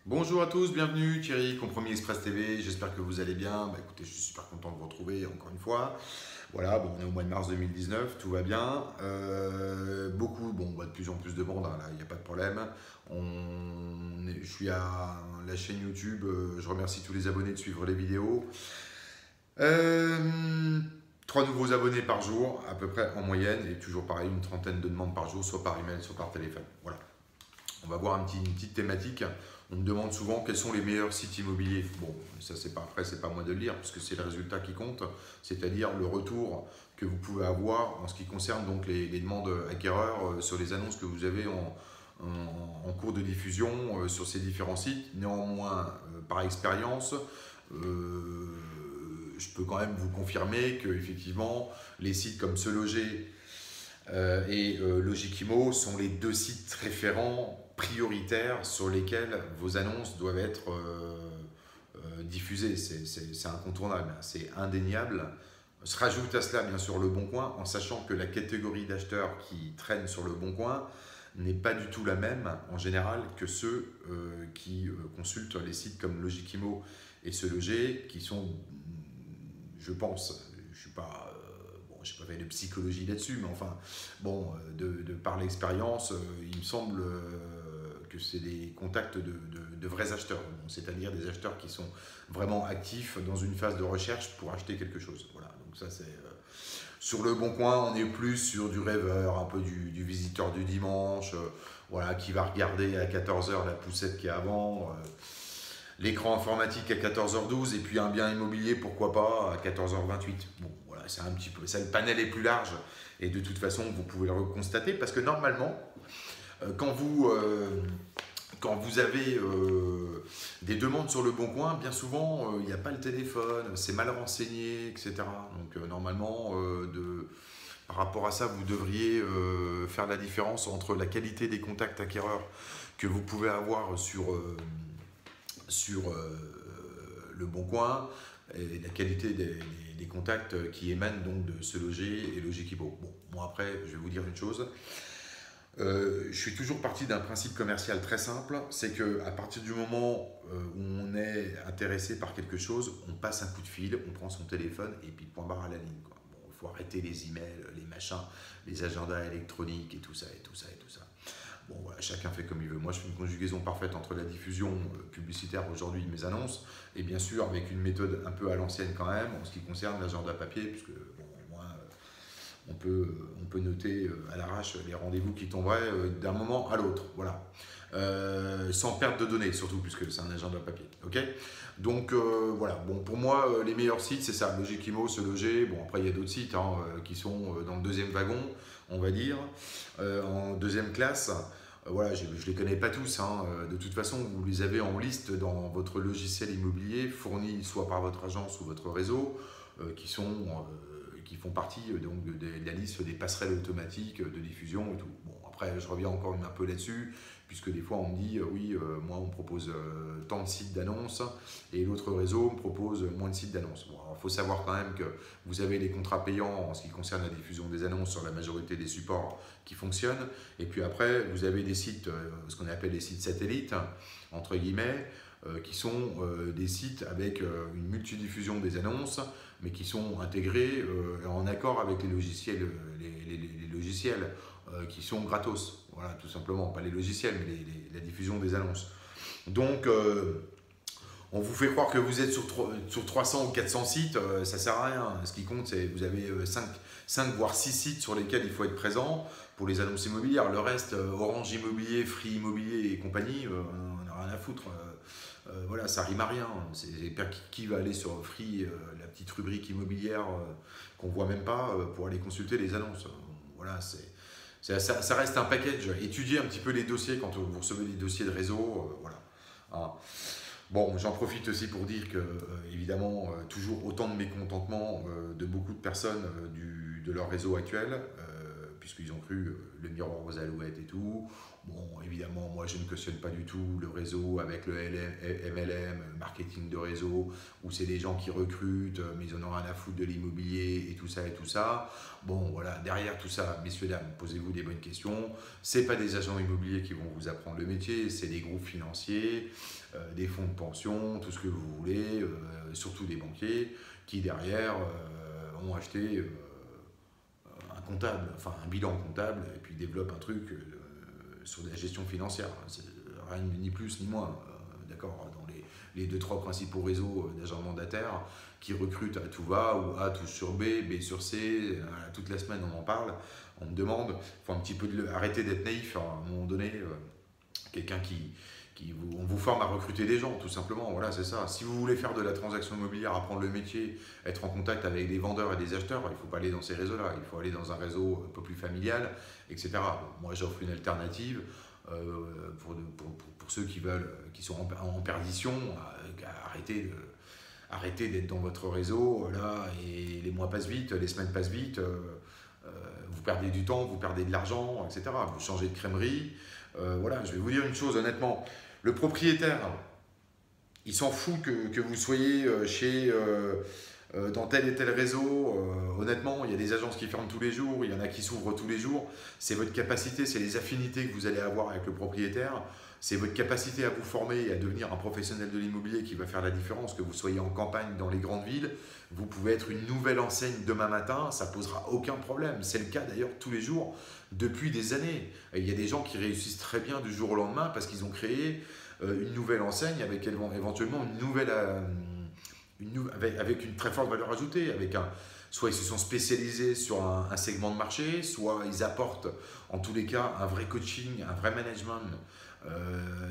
Bonjour à tous, bienvenue, Thierry, Compromis Express TV, j'espère que vous allez bien. Écoutez, je suis super content de vous retrouver encore une fois. Voilà, bon, on est au mois de mars 2019, tout va bien. De plus en plus de monde, hein, là, il n'y a pas de problème. Je suis à la chaîne YouTube, je remercie tous les abonnés de suivre les vidéos. Euh, 3 nouveaux abonnés par jour, à peu près en moyenne, et toujours pareil, une trentaine de demandes par jour, soit par email, soit par téléphone. Voilà. On va voir une petite thématique. On me demande souvent quels sont les meilleurs sites immobiliers. Bon, ça c'est pas après, c'est pas moi de le dire, puisque c'est le résultat qui compte, c'est-à-dire le retour que vous pouvez avoir en ce qui concerne donc les demandes acquéreurs sur les annonces que vous avez en cours de diffusion sur ces différents sites. Néanmoins, par expérience, je peux quand même vous confirmer que effectivement, les sites comme Se Loger et Logikimo sont les deux sites référents prioritaires sur lesquels vos annonces doivent être diffusées. C'est incontournable, c'est indéniable. Se rajoute à cela bien sûr le Bon Coin, en sachant que la catégorie d'acheteurs qui traînent sur le Bon Coin n'est pas du tout la même en général que ceux qui consultent les sites comme Logikimo et Se Loger, qui sont, je pense, je suis pas je n'ai pas fait de psychologie là-dessus, mais enfin, bon, par l'expérience, il me semble que c'est des contacts de vrais acheteurs, bon, c'est-à-dire des acheteurs qui sont vraiment actifs dans une phase de recherche pour acheter quelque chose. Voilà, donc ça c'est... Sur le Bon Coin, on est plus sur du rêveur, un peu du visiteur du dimanche, voilà, qui va regarder à 14h la poussette qui est avant, l'écran informatique à 14h12 et puis un bien immobilier, pourquoi pas, à 14h28. Bon, voilà, c'est un petit peu, ça, le panel est plus large et de toute façon, vous pouvez le constater parce que normalement, quand vous avez des demandes sur le Bon Coin, bien souvent, il n'y a pas le téléphone, c'est mal renseigné, etc. Donc normalement, par rapport à ça, vous devriez faire la différence entre la qualité des contacts acquéreurs que vous pouvez avoir sur le Bon Coin et la qualité des contacts qui émanent donc de Se Loger et Logikimo. Bon, moi après, je vais vous dire une chose. Je suis toujours parti d'un principe commercial très simple, c'est qu'à partir du moment où on est intéressé par quelque chose, on passe un coup de fil, on prend son téléphone et puis point barre à la ligne, quoi. Bon, il faut arrêter les emails, les machins, les agendas électroniques et tout ça, et tout ça, et tout ça. Bon, voilà, chacun fait comme il veut. Moi, je fais une conjugaison parfaite entre la diffusion publicitaire aujourd'hui de mes annonces et bien sûr avec une méthode un peu à l'ancienne quand même en ce qui concerne l'agenda papier, puisque bon, moi, on peut noter à l'arrache les rendez-vous qui tomberaient d'un moment à l'autre, voilà. Sans perte de données surtout, puisque c'est un agenda papier. Ok, donc voilà, bon, pour moi, les meilleurs sites, c'est ça, Logikimo, Se Loger. Bon, après, il y a d'autres sites hein, qui sont dans le deuxième wagon, on va dire, en deuxième classe. Voilà, je ne les connais pas tous. Hein. De toute façon, vous les avez en liste dans votre logiciel immobilier, fourni soit par votre agence ou votre réseau, qui font partie donc, de la liste des passerelles automatiques de diffusion et tout. Bon, après, je reviens encore un peu là-dessus, puisque des fois on me dit, oui, moi on me propose tant de sites d'annonces, et l'autre réseau me propose moins de sites d'annonces. Bon, alors il faut savoir quand même que vous avez les contrats payants en ce qui concerne la diffusion des annonces sur la majorité des supports qui fonctionnent, et puis après, vous avez des sites, ce qu'on appelle des sites satellites, entre guillemets, qui sont des sites avec une multidiffusion des annonces, mais qui sont intégrés en accord avec les logiciels, les logiciels qui sont gratos. Voilà, tout simplement, pas les logiciels, mais la diffusion des annonces. Donc, on vous fait croire que vous êtes sur 300 ou 400 sites, ça ne sert à rien. Ce qui compte, c'est que vous avez 5 voire 6 sites sur lesquels il faut être présent pour les annonces immobilières. Le reste, Orange Immobilier, Free Immobilier et compagnie, on n'a rien à foutre. Voilà, ça rime à rien. Qui va aller sur Free, la petite rubrique immobilière qu'on ne voit même pas pour aller consulter les annonces. Voilà, ça reste un package. Étudiez un petit peu les dossiers quand vous recevez des dossiers de réseau. Voilà. Ah. Bon, j'en profite aussi pour dire que, évidemment, toujours autant de mécontentement de beaucoup de personnes de leur réseau actuel, puisqu'ils ont cru le miroir aux alouettes et tout. Bon, évidemment, moi je ne cautionne pas du tout le réseau avec le MLM, marketing de réseau, où c'est des gens qui recrutent, mais ils en ont rien à foutre de l'immobilier et tout ça et tout ça. Bon, voilà, derrière tout ça, messieurs, dames, posez-vous des bonnes questions. C'est pas des agents immobiliers qui vont vous apprendre le métier, c'est des groupes financiers, des fonds de pension, tout ce que vous voulez, surtout des banquiers, qui derrière ont acheté un comptable, enfin un bilan comptable, et puis développent un truc sur la gestion financière. C'est rien ni plus ni moins. D'accord, dans les 2-3 principaux réseaux d'agents mandataires qui recrutent à tout va, ou A touche sur B, B sur C, toute la semaine on en parle, on me demande, il faut un petit peu arrêter d'être naïf à un moment donné, quelqu'un on vous forme à recruter des gens, tout simplement, voilà, c'est ça. Si vous voulez faire de la transaction immobilière, apprendre le métier, être en contact avec des vendeurs et des acheteurs, il ne faut pas aller dans ces réseaux-là, il faut aller dans un réseau un peu plus familial, etc. Moi, j'offre une alternative pour ceux qui sont en perdition, arrêtez d'être dans votre réseau, là, et les mois passent vite, les semaines passent vite, vous perdez du temps, vous perdez de l'argent, etc. Vous changez de crèmerie. Voilà, je vais vous dire une chose honnêtement, le propriétaire, il s'en fout que vous soyez dans tel et tel réseau. Honnêtement, il y a des agences qui ferment tous les jours, il y en a qui s'ouvrent tous les jours. C'est votre capacité, c'est les affinités que vous allez avoir avec le propriétaire. C'est votre capacité à vous former et à devenir un professionnel de l'immobilier qui va faire la différence, que vous soyez en campagne, dans les grandes villes. Vous pouvez être une nouvelle enseigne demain matin, ça ne posera aucun problème. C'est le cas d'ailleurs tous les jours, depuis des années. Et il y a des gens qui réussissent très bien du jour au lendemain parce qu'ils ont créé une nouvelle enseigne avec éventuellement avec une très forte valeur ajoutée. Soit ils se sont spécialisés sur un segment de marché, soit ils apportent en tous les cas un vrai coaching, un vrai management.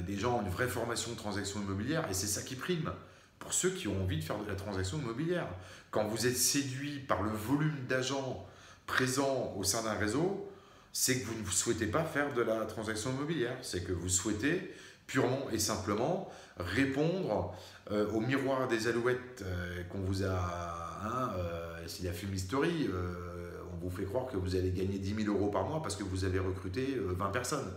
Des gens ont une vraie formation de transaction immobilière et c'est ça qui prime pour ceux qui ont envie de faire de la transaction immobilière. Quand vous êtes séduit par le volume d'agents présents au sein d'un réseau, c'est que vous ne souhaitez pas faire de la transaction immobilière, c'est que vous souhaitez purement et simplement répondre au miroir des alouettes qu'on vous a, c'est la fumisterie, on vous fait croire que vous allez gagner 10 000 € par mois parce que vous avez recruté 20 personnes.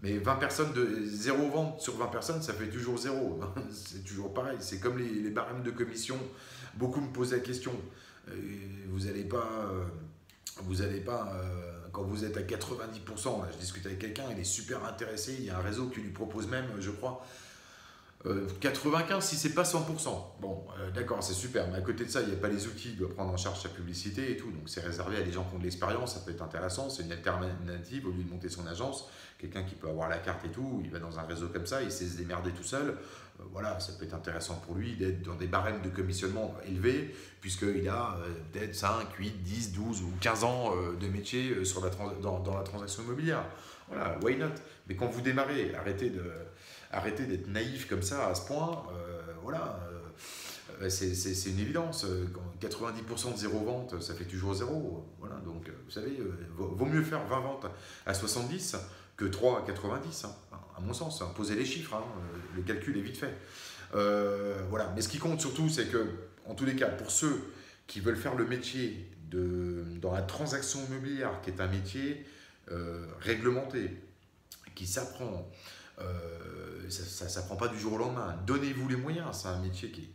Mais 20 personnes, 0 vente sur 20 personnes, ça fait toujours 0. C'est toujours pareil. C'est comme les barèmes de commission. Beaucoup me posent la question. Vous n'allez pas, quand vous êtes à 90%, là, je discute avec quelqu'un, il est super intéressé, il y a un réseau qui lui propose même, je crois, 95 si c'est pas 100%. Bon, d'accord, c'est super, mais à côté de ça, il n'y a pas les outils, il doit prendre en charge sa publicité et tout, donc c'est réservé à des gens qui ont de l'expérience, ça peut être intéressant, c'est une alternative au lieu de monter son agence, quelqu'un qui peut avoir la carte et tout, il va dans un réseau comme ça, il sait se démerder tout seul, voilà, ça peut être intéressant pour lui d'être dans des barèmes de commissionnement élevés, puisqu'il a peut-être 5, 8, 10, 12 ou 15 ans de métier dans la transaction immobilière. Voilà, why not? Mais quand vous démarrez, arrêtez d'être naïf comme ça à ce point. Voilà, c'est une évidence. 90% de zéro vente, ça fait toujours zéro. Voilà, donc vous savez, vaut mieux faire 20 ventes à 70 que 3 à 90, hein, à mon sens. Hein. Posez les chiffres, hein, le calcul est vite fait. Voilà, mais ce qui compte surtout, c'est que, en tous les cas, pour ceux qui veulent faire le métier dans la transaction immobilière, qui est un métier réglementé, qui s'apprend, ça ne s'apprend pas du jour au lendemain. Donnez-vous les moyens, c'est un métier qui est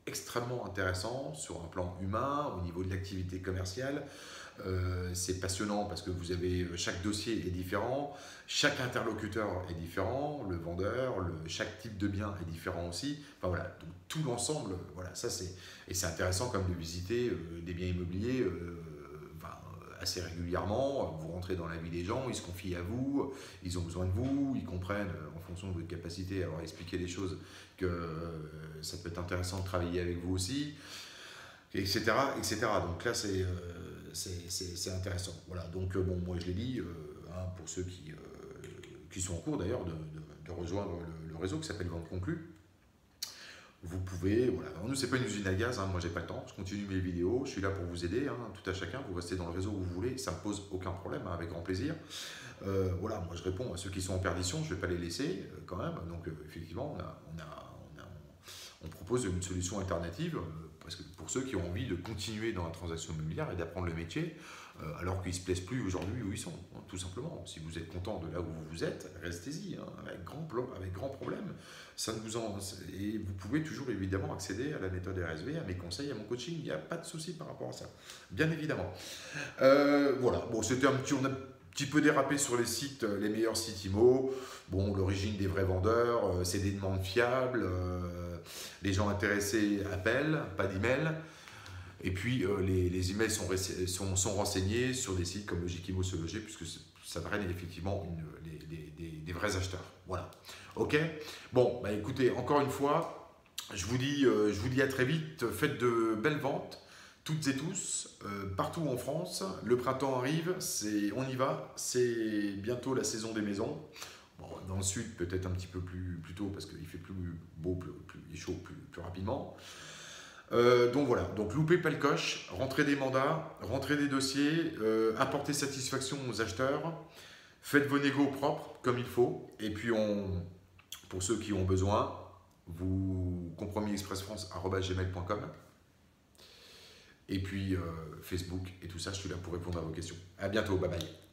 extrêmement intéressant sur un plan humain, au niveau de l'activité commerciale. C'est passionnant parce que chaque dossier est différent, chaque interlocuteur est différent, le vendeur, chaque type de bien est différent aussi. Enfin voilà, donc tout l'ensemble, voilà, et c'est intéressant comme de visiter des biens immobiliers assez régulièrement. Vous rentrez dans la vie des gens, ils se confient à vous, ils ont besoin de vous, ils comprennent en fonction de votre capacité à leur expliquer des choses que ça peut être intéressant de travailler avec vous aussi, etc. etc. Donc là, c'est intéressant. Voilà, donc bon, moi je l'ai dit, pour ceux qui sont en cours d'ailleurs de rejoindre le réseau qui s'appelle Vente Conclue, vous pouvez, voilà. Alors nous, c'est pas une usine à gaz, hein, moi j'ai pas le temps, je continue mes vidéos, je suis là pour vous aider, hein, tout à chacun, vous restez dans le réseau où vous voulez, ça me pose aucun problème, hein, avec grand plaisir. Voilà, moi je réponds à ceux qui sont en perdition, je vais pas les laisser quand même, donc effectivement, on propose une solution alternative parce que pour ceux qui ont envie de continuer dans la transaction immobilière et d'apprendre le métier, alors qu'ils ne se plaisent plus aujourd'hui où ils sont, hein, tout simplement. Si vous êtes content de là où vous êtes, restez-y, hein, avec grand problème. Et vous pouvez toujours évidemment accéder à la méthode RSV, à mes conseils, à mon coaching, il n'y a pas de souci par rapport à ça, bien évidemment. Voilà, bon, on a un petit peu dérapé sur les sites, les meilleurs sites IMO. Bon, l'origine des vrais vendeurs, c'est des demandes fiables, les gens intéressés appellent, pas d'email. Et puis les emails sont renseignés sur des sites comme Logiquimo Se Loger, puisque ça draine effectivement des vrais acheteurs. Voilà. Ok. Bon, bah écoutez, encore une fois, je vous dis à très vite. Faites de belles ventes, toutes et tous, partout en France. Le printemps arrive, on y va. C'est bientôt la saison des maisons. Bon, dans le sud, peut-être un petit peu plus tôt parce qu'il fait plus beau, plus chaud, plus rapidement. Donc voilà, donc loupez pas le coche, rentrez des mandats, rentrez des dossiers, apportez satisfaction aux acheteurs, faites vos négos propres comme il faut, et puis pour ceux qui ont besoin, vous compromisexpressfrance@gmail.com, et puis Facebook et tout ça, je suis là pour répondre à vos questions. À bientôt, bye bye.